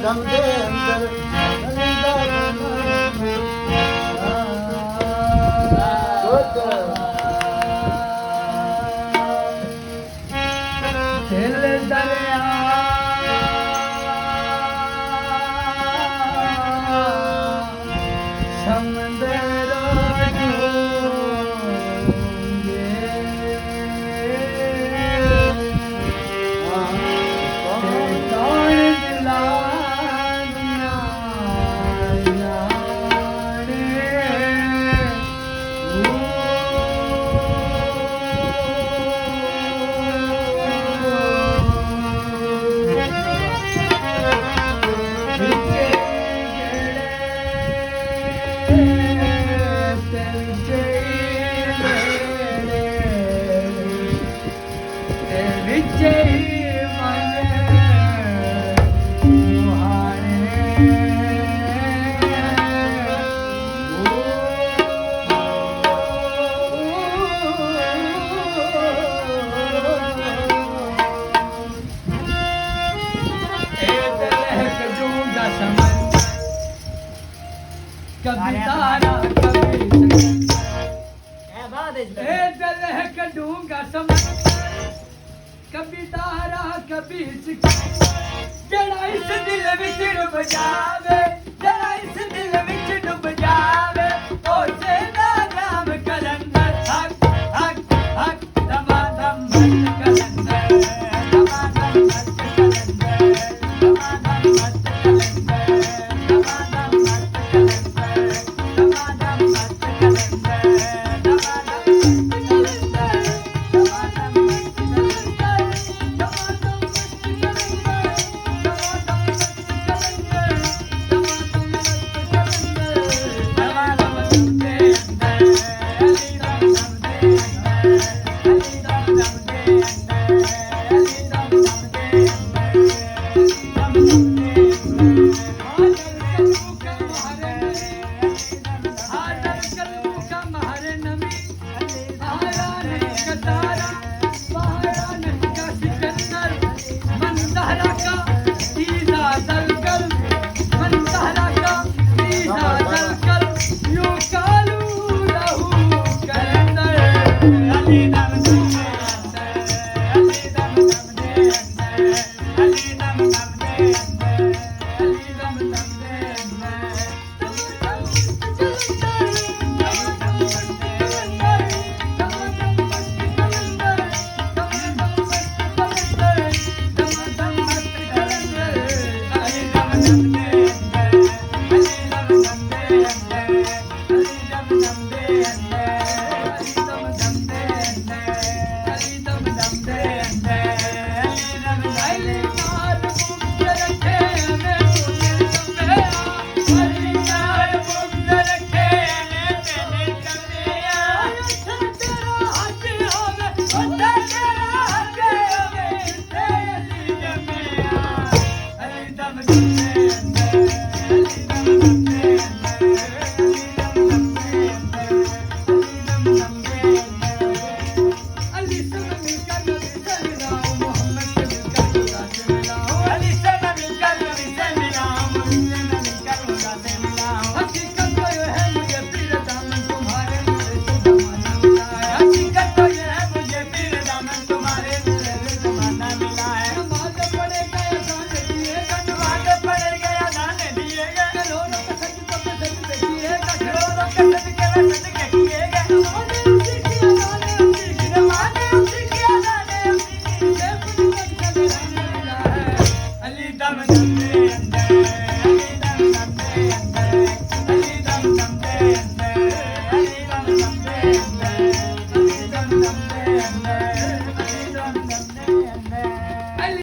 दम दे अंदर दिल दरिया कभी तारा कभी कटूंगा समझ कभी तारा कभी जरा इस दिल विच डुब जावे जरा इस दिल विच डुब जावे ओ सेना नाम कलंदर हक हक हक दमादम मस्त कलंदर दमादम मस्त कलंदर दमादम मस्त कलंदर दमादम मस्त कलंदर Dum